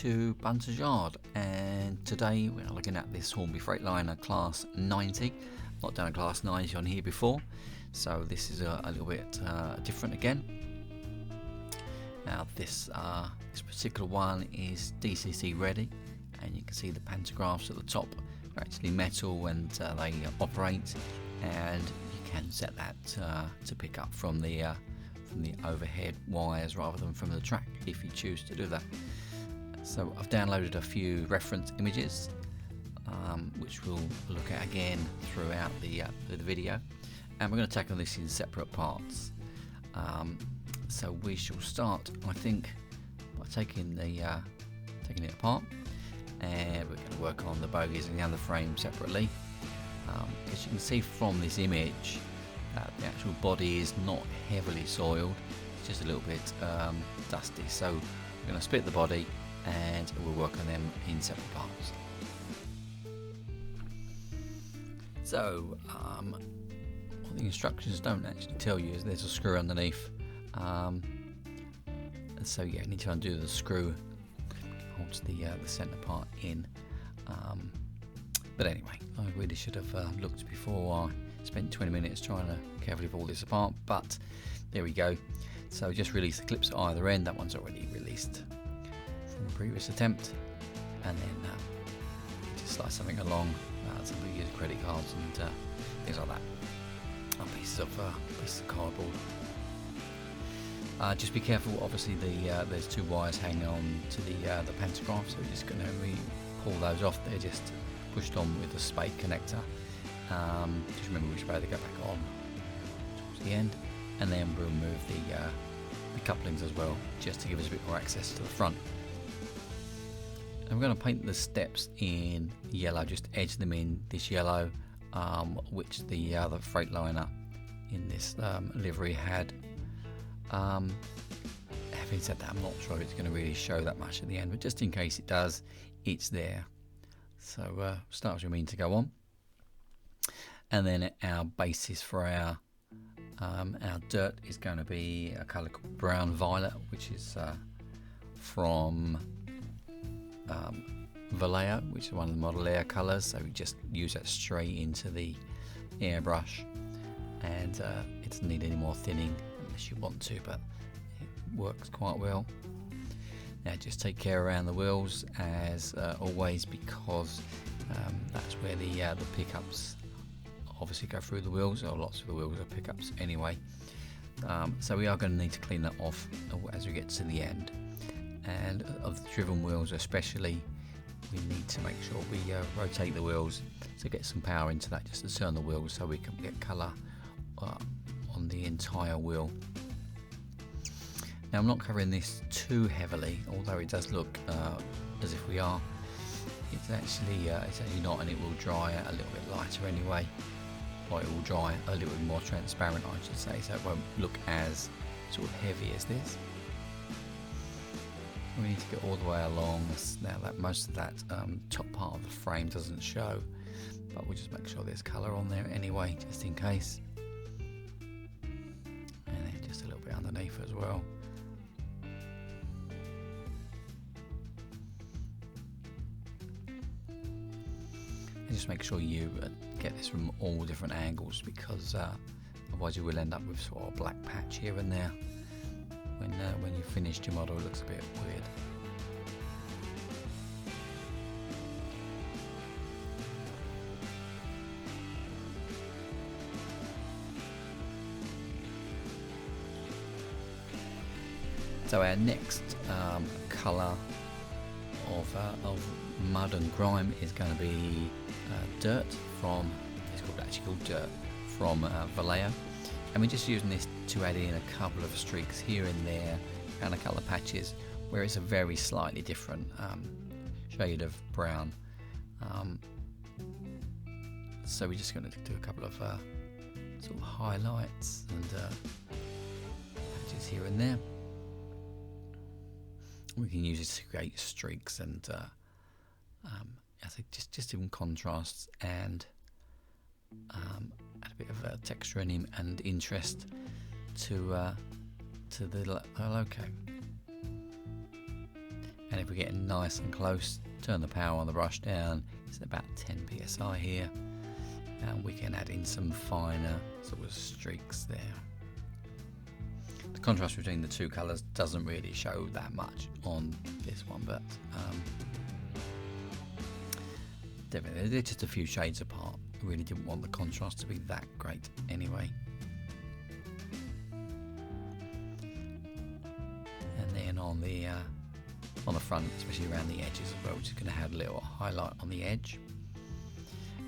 to Bunters Yard, and today we're looking at this Hornby Freightliner Class 90. Not done a Class 90 on here before, so this is a little bit different again. Now this particular one is DCC ready, and you can see the pantographs at the top are actually metal and they operate, and you can set that to pick up from the overhead wires rather than from the track if you choose to do that. So I've downloaded a few reference images which we'll look at again throughout the video, and we're going to tackle this in separate parts. So we shall start, I think, by taking it apart, and we're going to work on the bogies and the other frame separately. As you can see from this image, the actual body is not heavily soiled, it's just a little bit dusty. So we're going to split the body and we'll work on them in separate parts. So what the instructions don't actually tell you is there's a screw underneath, and so yeah, you need to undo the screw, holds the centre part in. But anyway, I really should have looked before I spent 20 minutes trying to carefully pull this apart, but there we go. So just release the clips at either end. That one's already released from the previous attempt, and then just slide something along, some of your credit cards and things like that. A piece of cardboard. Just be careful. Obviously, there's two wires hanging on to the pantograph, so we're just going to pull those off. They're just pushed on with the spade connector. Just remember which way they go back on towards the end, and then we'll remove the couplings as well, just to give us a bit more access to the front. And we're going to paint the steps in yellow, just edge them in this yellow, which the other Freightliner in this livery had. Having said that, I'm not sure if it's going to really show that much at the end, but just in case it does, it's there. So start as we mean to go on, and then our basis for our dirt is going to be a colour called brown violet, which is from Vallejo, which is one of the model air colours. So we just use that straight into the airbrush, and it doesn't need any more thinning unless you want to, but it works quite well. Now just take care around the wheels as always, because that's where the pickups obviously go through the wheels, or lots of the wheels are pickups anyway. So we are going to need to clean that off as we get to the end. And of the driven wheels especially, we need to make sure we rotate the wheels to get some power into that, just to turn the wheels so we can get colour on the entire wheel. Now I'm not covering this too heavily, although it does look as if we are. It's actually not, and it will dry a little bit lighter anyway, or it will dry a little bit more transparent, I should say, so it won't look as sort of heavy as this. We need to get all the way along. Now that most of that top part of the frame doesn't show, but we'll just make sure there's colour on there anyway, just in case. And then just a little bit underneath as well. And just make sure you get this from all different angles, because otherwise you will end up with sort of a black patch here and there. When you've finished your model, it looks a bit weird. So our next colour of mud and grime is going to be dirt from, it's actually called dirt from Vallejo. And we're just using this to add in a couple of streaks here and there, and a couple of patches where it's a very slightly different shade of brown. So we're just going to do a couple of sort of highlights and patches here and there. We can use it to create streaks and I think just in contrasts, and add a bit of texture and interest to the loco. And if we're getting nice and close, turn the power on the brush down. It's about 10 psi here, and we can add in some finer sort of streaks there. The contrast between the two colours doesn't really show that much on this one, but definitely they're just a few shades apart. I really didn't want the contrast to be that great anyway. And then on the front, especially around the edges as well, we're just going to add a little highlight on the edge.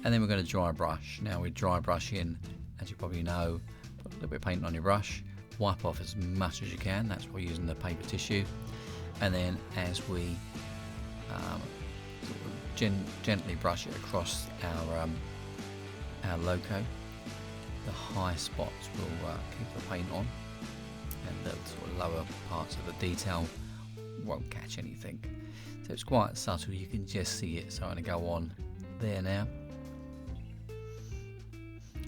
And then we're going to dry brush. Now we dry brush in, as you probably know, put a little bit of paint on your brush, wipe off as much as you can. That's why we're using the paper tissue. And then as we sort of gently brush it across our loco, the high spots will keep the paint on, and the sort of lower parts of the detail won't catch anything. So it's quite subtle, you can just see it starting to go on there now.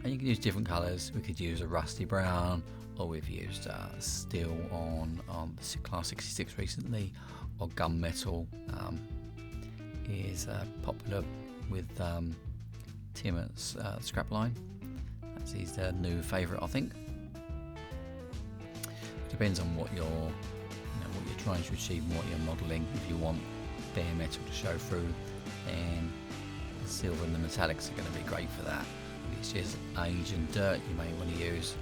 And you can use different colours. We could use a rusty brown, or we've used steel on the Class 66 recently, or gunmetal is popular with Tim at Scrapline. That's his new favourite, I think. It depends on what you're trying to achieve and what you're modelling. If you want bare metal to show through, then the silver and the metallics are going to be great for that. If it's just age and dirt, you may want to use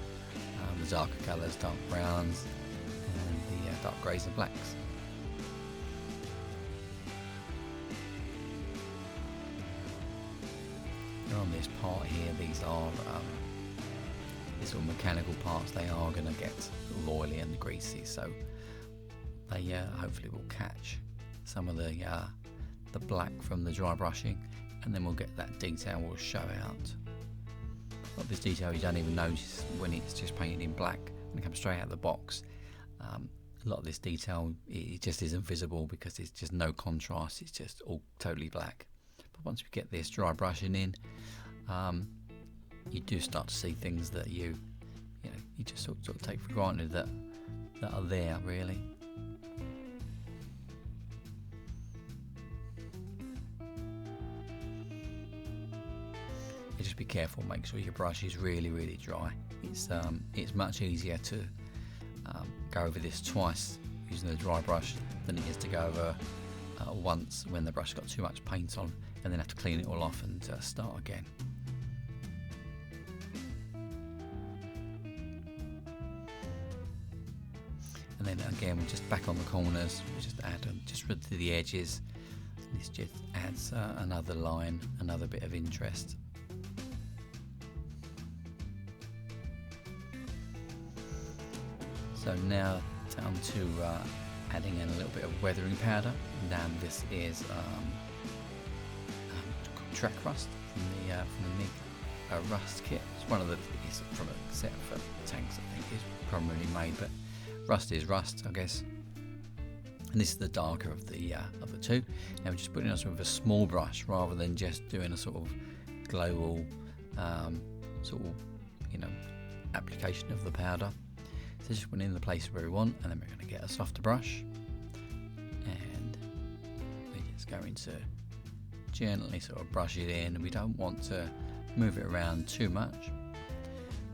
the darker colours, dark browns, and the dark greys and blacks. And on this part here, these are these sort of mechanical parts. They are going to get oily and greasy, so they hopefully will catch some of the black from the dry brushing, and then we'll get that detail will show out. A lot of this detail you don't even notice when it's just painted in black and it comes straight out of the box. A lot of this detail, it just isn't visible because it's just no contrast, it's just all totally black. But once we get this dry brushing in, you do start to see things that you just sort of take for granted that are there really. Just be careful, make sure your brush is really dry. It's much easier to go over this twice using the dry brush than it is to go over once when the brush got too much paint on and then have to clean it all off and start again. And then again, we're just back on the corners, we just add just to the edges. This just adds another line, another bit of interest. So now down to adding in a little bit of weathering powder. Now this is track rust from the MIG rust kit. It's one of the it's from a set for tanks, I think, is primarily made, but rust is rust, I guess. And this is the darker of the two. Now we're just putting it with a small brush rather than just doing a sort of global application of the powder. So just put it in the place where we want, and then we're going to get a softer brush, and we're just going to gently sort of brush it in. We don't want to move it around too much.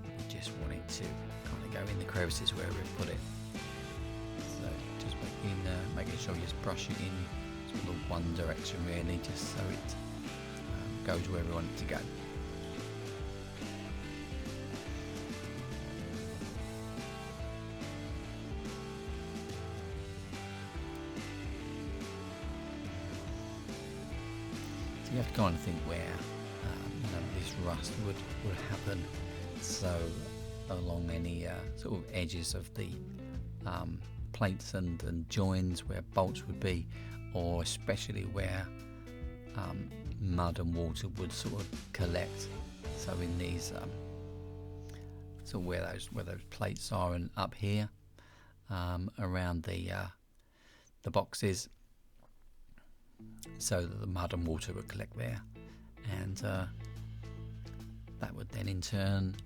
We just want it to kind of go in the crevices where we put it. So just making sure you just brush it in sort of one direction really, just so it goes where we want it to go. You have to kind of think where this rust would happen. So along any sort of edges of the plates and joins where bolts would be, or especially where mud and water would sort of collect. So in these, so where those plates are, and up here around the boxes, so that the mud and water would collect there, and that would then in turn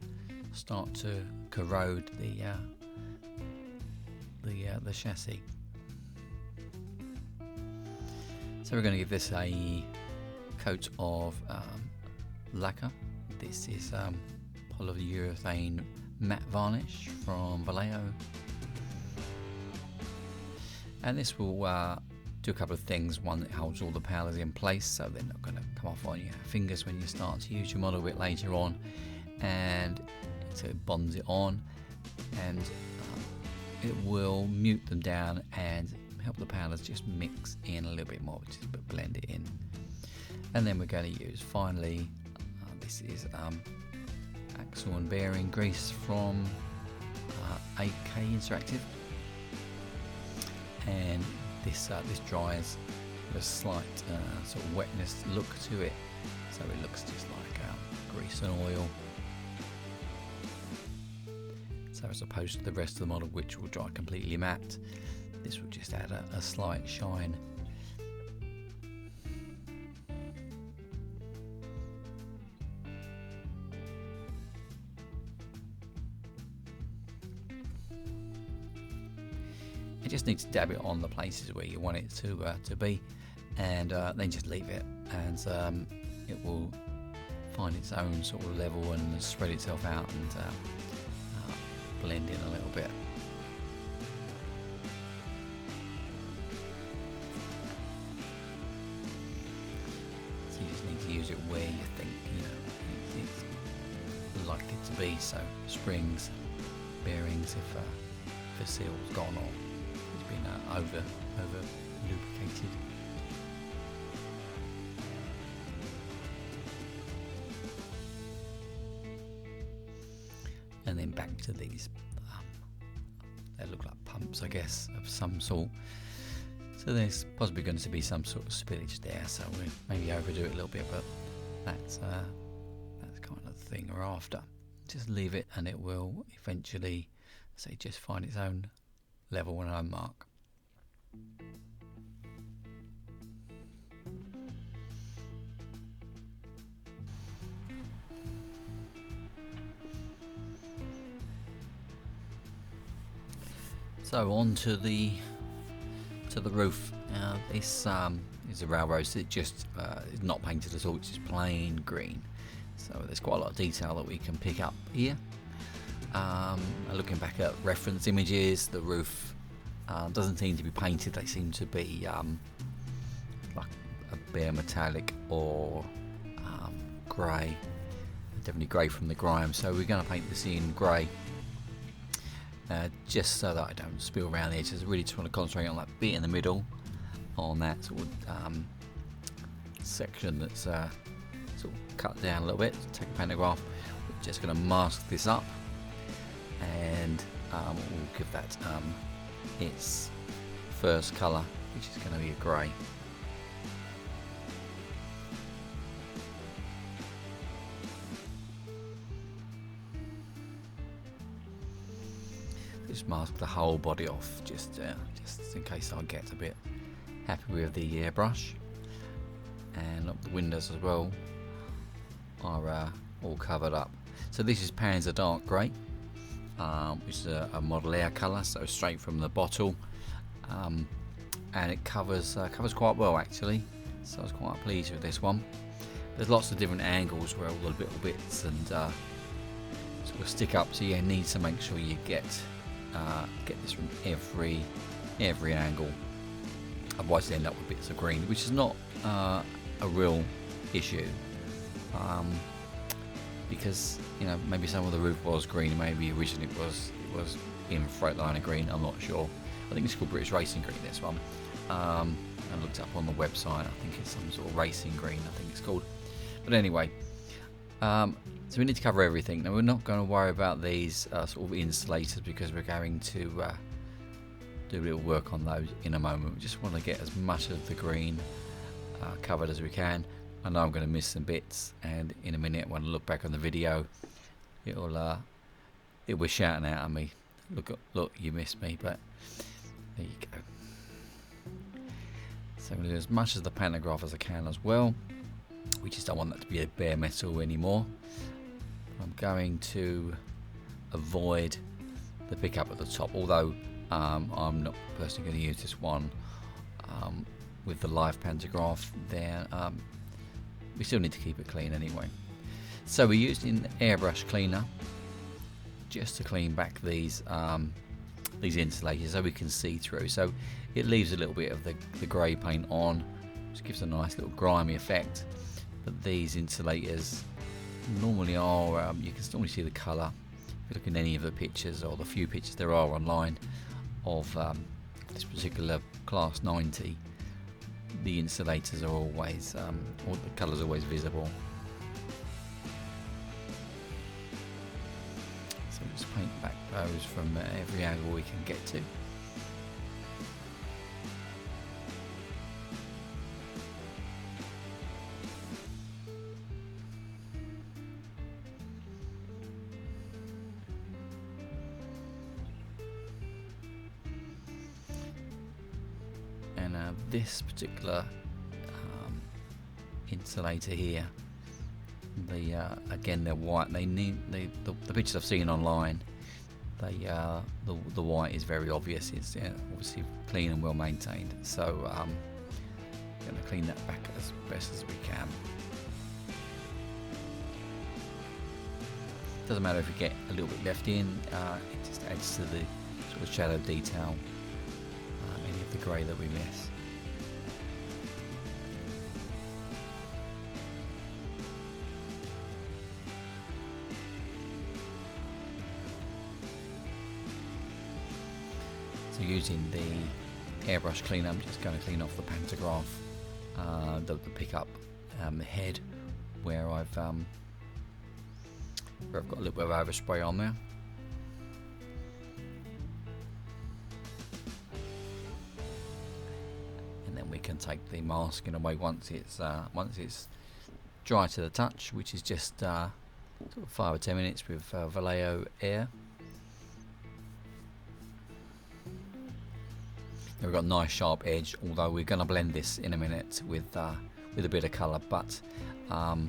start to corrode the chassis. So we're going to give this a coat of lacquer. This is polyurethane matte varnish from Vallejo, and this will do a couple of things. One, it holds all the powders in place so they're not going to come off on your fingers when you start to use your model a bit later on, and so it bonds it on, and it will mute them down and help the powders just mix in a little bit more, just blend it in. And then we're going to use finally this is axle and bearing grease from 8K Interactive, and this dries with a slight sort of wetness look to it, so it looks just like grease and oil. So as opposed to the rest of the model, which will dry completely matte, this will just add a slight shine. You just need to dab it on the places where you want it to be, and then just leave it, and it will find its own sort of level and spread itself out and blend in a little bit. So you just need to use it where you think it's like it to be. So springs, bearings, if the seal's gone or it's been over lubricated. And then back to these, they look like pumps, I guess, of some sort. So there's possibly going to be some sort of spillage there, so we'll maybe overdo it a little bit, but that's kind of the thing we're after. Just leave it, and it will eventually, say, just find its own level and own mark. So on to the roof. Now this is a railroad, so it just is not painted at all. It's just plain green. So there's quite a lot of detail that we can pick up here. Looking back at reference images, the roof doesn't seem to be painted. They seem to be like a bare metallic or grey. Definitely grey from the grime. So we're going to paint this in grey. Just so that I don't spill around the edges. I really just want to concentrate on that bit in the middle, on that sort of section that's sort of cut down a little bit. Take a pantograph. We're just going to mask this up, and we'll give that its first colour, which is going to be a grey. Just mask the whole body off, just in case I get a bit happy with the airbrush. And look, the windows as well are all covered up. So this is Panzer Dark Grey, which is a Model Air colour, so straight from the bottle, and it covers quite well actually. So I was quite pleased with this one. There's lots of different angles where all the little bits and sort of stick up, so you need to make sure you get this from every angle, otherwise you end up with bits of green, which is not a real issue, because maybe some of the roof was green, maybe originally it was in Freightliner green, I'm not sure. I think it's called British Racing Green, this one. I looked up on the website, I think it's some sort of racing green, I think it's called. But anyway, so we need to cover everything. Now we're not going to worry about these sort of insulators, because we're going to do a little work on those in a moment. We just want to get as much of the green covered as we can. I know I'm going to miss some bits, and in a minute when I look back on the video, it was shouting out at me, look, you missed me, but there you go. So I'm going to do as much of the pantograph as I can as well. We just don't want that to be a bare metal anymore. I'm going to avoid the pickup at the top, although I'm not personally going to use this one. with the live pantograph there, we still need to keep it clean anyway. So we're using airbrush cleaner just to clean back these insulators so we can see through. So it leaves a little bit of the grey paint on, which gives a nice little grimy effect. But these insulators normally are, you can normally see the colour. If you look in any of the pictures, or the few pictures there are online of this particular Class 90, the insulators are always, all the colours are always visible. So we'll just paint back those from every angle we can get to. And this particular insulator here, again they're white. They need the pictures I've seen online. The white is very obvious. It's obviously clean and well maintained. So going to clean that back as best as we can. Doesn't matter if you get a little bit left in. It just adds to the sort of shadow detail. Any of the grey that we miss. So using the airbrush cleaner, I'm just going to clean off the pantograph, the pickup head where I've got a little bit of overspray on there. And then we can take the masking away once it's dry to the touch, which is just sort of 5 or 10 minutes with vallejo air. We've got a nice sharp edge, although we're going to blend this in a minute with a bit of colour, but kind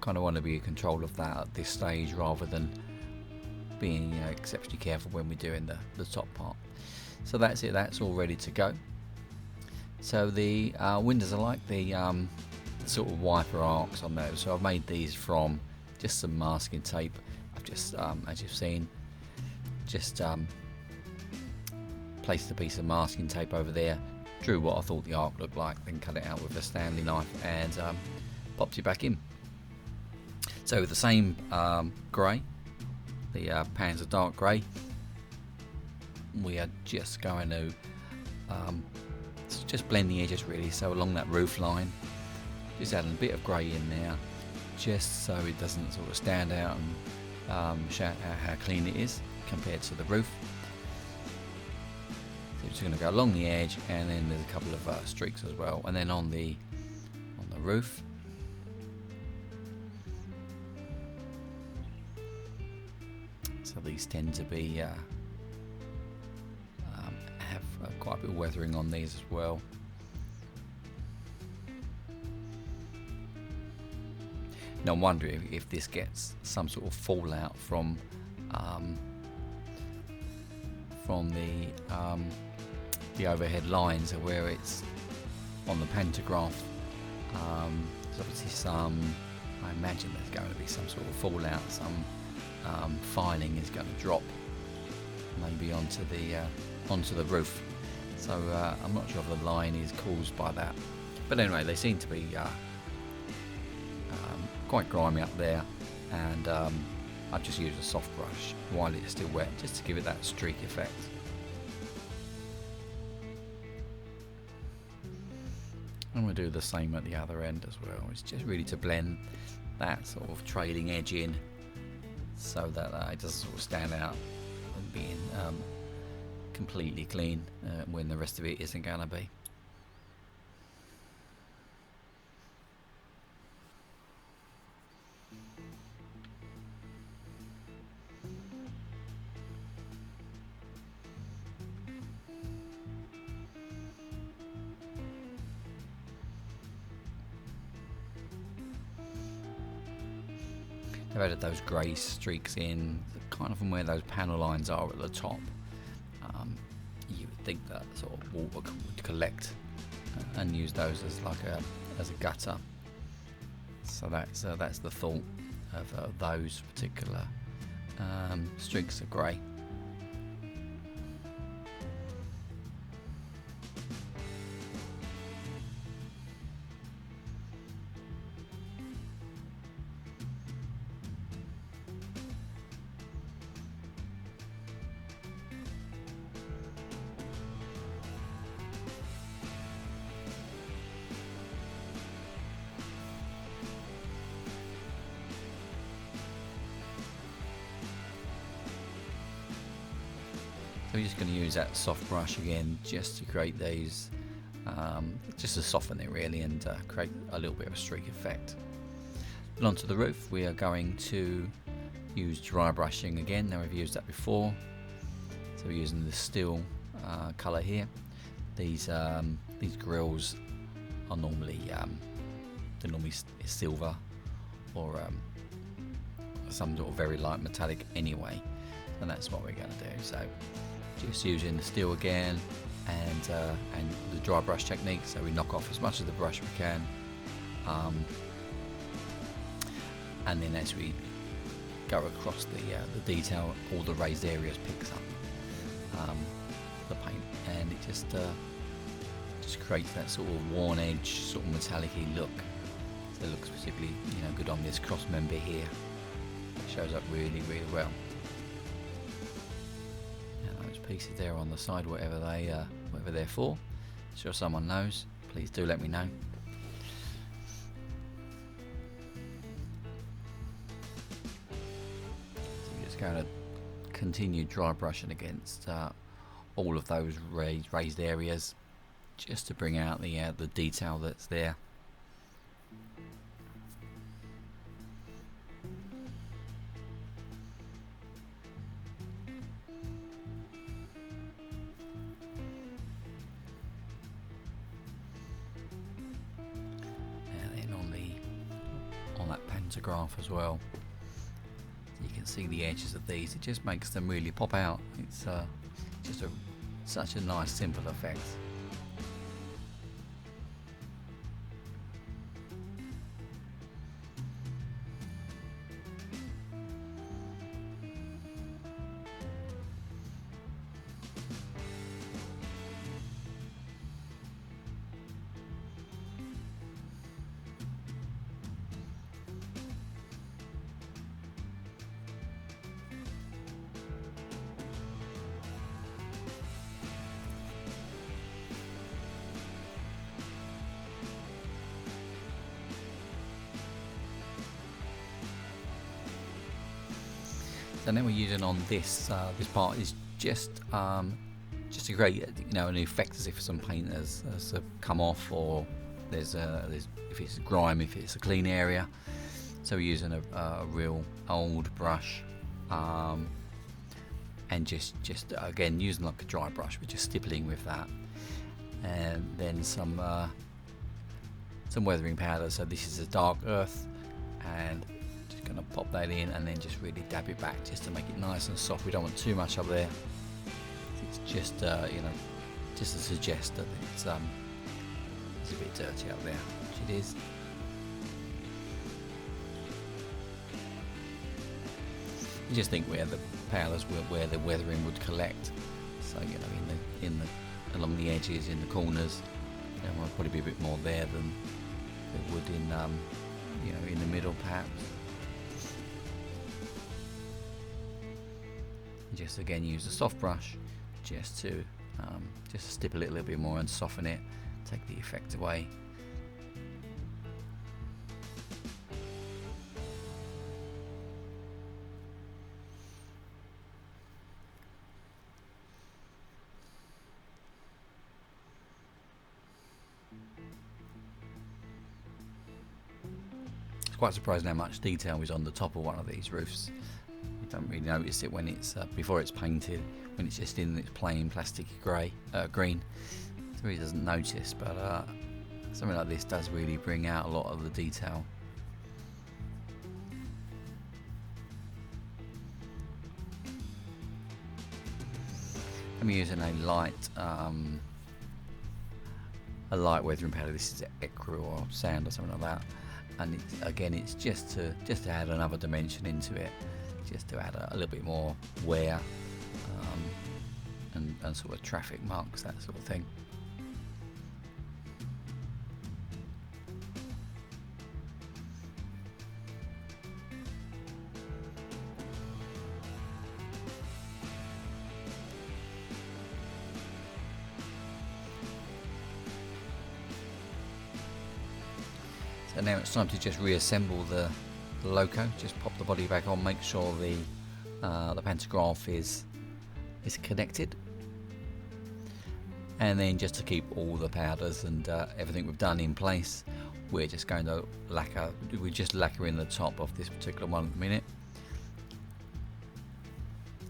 of want to be in control of that at this stage rather than being exceptionally careful when we're doing the top part. So that's it, that's all ready to go. So the windows are like the sort of wiper arcs on those. So I've made these from just some masking tape. I've just, as you've seen, just placed a piece of masking tape over there, drew what I thought the arc looked like, then cut it out with a Stanley knife and popped it back in. So with the same grey, the pans of dark grey, we are just going to just blend the edges really. So along that roof line, just adding a bit of grey in there, just so it doesn't sort of stand out and show how clean it is compared to the roof. So just going to go along the edge, and then there's a couple of streaks as well, and then on the roof. So these tend to be have quite a bit of weathering on these as well. Now I'm wondering if this gets some sort of fallout from the overhead lines, where it's on the pantograph. There's obviously some, I imagine there's going to be some sort of fallout, some filing is going to drop maybe onto the roof. So I'm not sure if the line is caused by that, but anyway, they seem to be quite grimy up there, and I've just used a soft brush while it's still wet just to give it that streak effect. And we'll do the same at the other end as well. It's just really to blend that sort of trailing edge in, so that it doesn't sort of stand out and being completely clean when the rest of it isn't going to be. I've added those grey streaks in, kind of from where those panel lines are at the top. you would think that sort of water would collect and use those as like a gutter. So that's the thought of those particular streaks of grey. So we're just going to use that soft brush again just to create these, just to soften it really and create a little bit of a streak effect. And onto the roof we are going to use dry brushing again. Now we've used that before, so we're using the steel colour here. These grills are normally silver or some sort of very light metallic anyway, and that's what we're going to do. So just using the steel again and the dry brush technique, so we knock off as much of the brush we can, and then as we go across the detail, all the raised areas picks up the paint, and it just creates that sort of worn edge, sort of metallic-y look. So it looks particularly good on this cross member here. It shows up really well. Pieces there on the side, whatever they're for. Sure someone knows, please do let me know. So we're just going to continue dry brushing against all of those raised areas, just to bring out the detail that's there. Pantograph as well, so you can see the edges of these. It just makes them really pop out. It's just such a nice simple effect. So now we're using on this part is just to create an effect as if some paint has come off, or there's if it's grime, if it's a clean area. So we're using a real old brush, and just again using like a dry brush, we're just stippling with that, and then some weathering powder. So this is a dark earth, and just going to pop that in and then just really dab it back just to make it nice and soft. We don't want too much up there. It's just just to suggest that it's a bit dirty up there, which it is. You just think where the powders, where the weathering would collect. So along the edges, in the corners, there might probably be a bit more there than it would in the middle perhaps. Just again use a soft brush just to stipple it a little bit more and soften it, take the effect away. It's quite surprising how much detail is on the top of one of these roofs. You don't really notice it when it's before it's painted, when it's just in its plain plasticky green. It really doesn't notice, but something like this does really bring out a lot of the detail. I'm using a light weathering powder. This is ecru or sand or something like that, and again it's just to add another dimension into it, just to add a little bit more wear and sort of traffic marks, that sort of thing. So now it's time to just reassemble the loco. Just pop the body back on, make sure the pantograph is connected, and then just to keep all the powders and everything we've done in place, we're just going to lacquer. We're just lacquering the top of this particular one at the minute,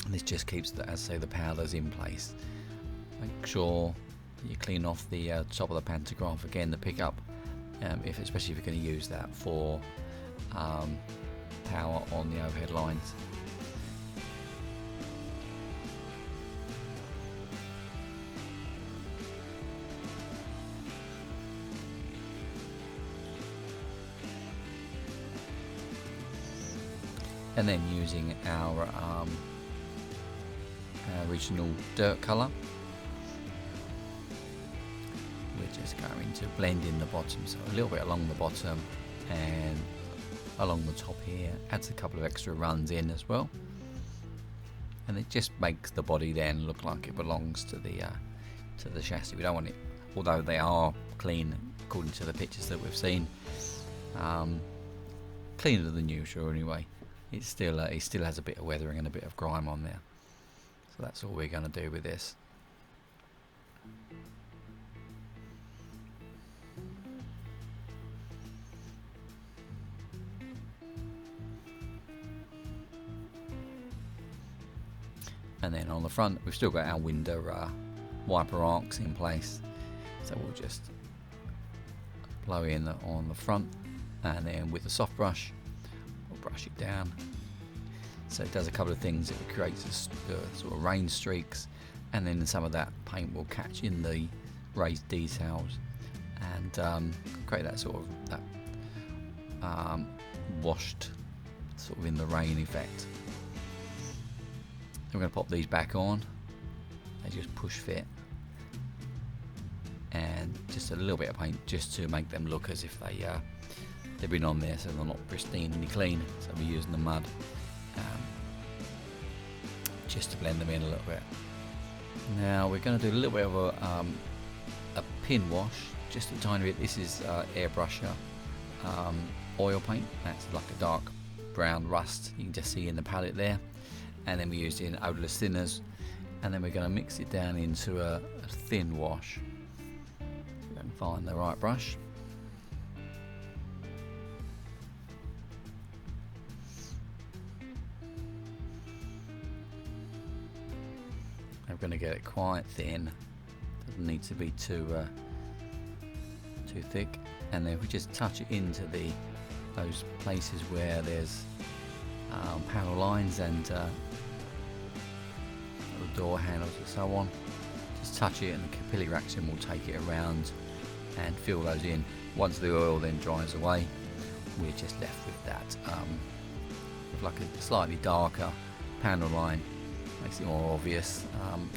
and this just keeps the, as I say, the powders in place. Make sure that you clean off the top of the pantograph again, the pickup, especially if you're going to use that for power on the overhead lines. And then using our original dirt colour, we're just going to blend in the bottom, so a little bit along the bottom and along the top here. Adds a couple of extra runs in as well, and it just makes the body then look like it belongs to the chassis. We don't want it, although they are clean according to the pictures that we've seen, cleaner than usual anyway. It still has a bit of weathering and a bit of grime on there, so that's all we're going to do with this. And then on the front, we've still got our window wiper arcs in place, so we'll just blow in on the front, and then with the soft brush we'll brush it down. So it does a couple of things. It creates sort of rain streaks, and then some of that paint will catch in the raised details and create that sort of washed sort of in the rain effect. I'm going to pop these back on. They just push fit, and just a little bit of paint just to make them look as if they've been on there, so they're not pristinely clean. So we're using the mud just to blend them in a little bit. Now we're going to do a little bit of a pin wash, just a tiny bit. This is airbrusher oil paint. That's like a dark brown rust you can just see in the palette there. And then we used it in odourless thinners, and then we're going to mix it down into a thin wash. And find the right brush. I'm going to get it quite thin. Doesn't need to be too thick. And then we just touch it into those places where there's panel lines and door handles and so on. Just touch it, and the capillary action will take it around and fill those in. Once the oil then dries away, we're just left with that with like a slightly darker panel line. Makes it more obvious,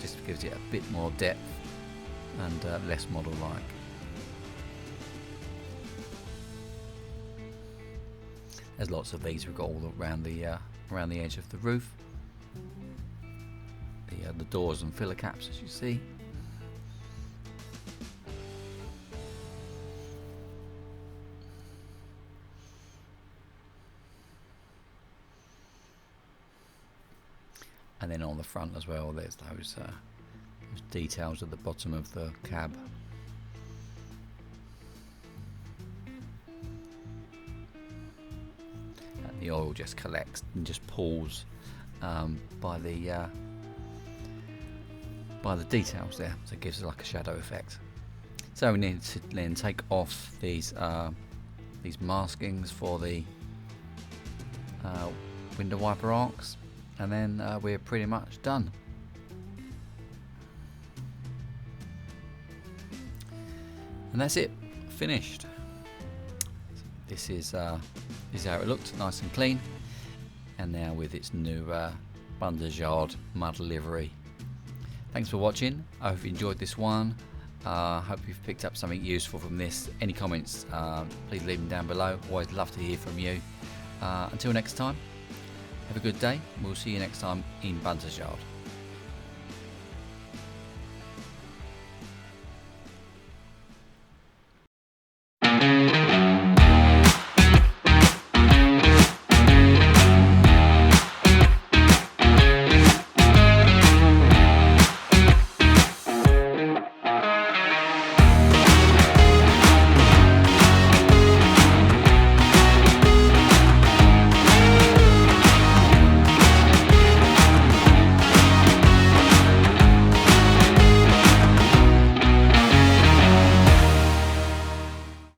just gives it a bit more depth and less model-like. There's lots of these. We've got all around the edge of the roof. The doors and filler caps, as you see. And then on the front as well, there's those details at the bottom of the cab. And the oil just collects and just pools by the details there, so it gives it like a shadow effect. So we need to then take off these maskings for the window wiper arcs, and then we're pretty much done. And that's it, finished. This is how it looked, nice and clean. And now with its new Bunters yard mud livery. Thanks for watching. I hope you enjoyed this one. Hope you've picked up something useful from this. Any comments, please leave them down below. Always love to hear from you. Until next time, have a good day. We'll see you next time in Bunters yard.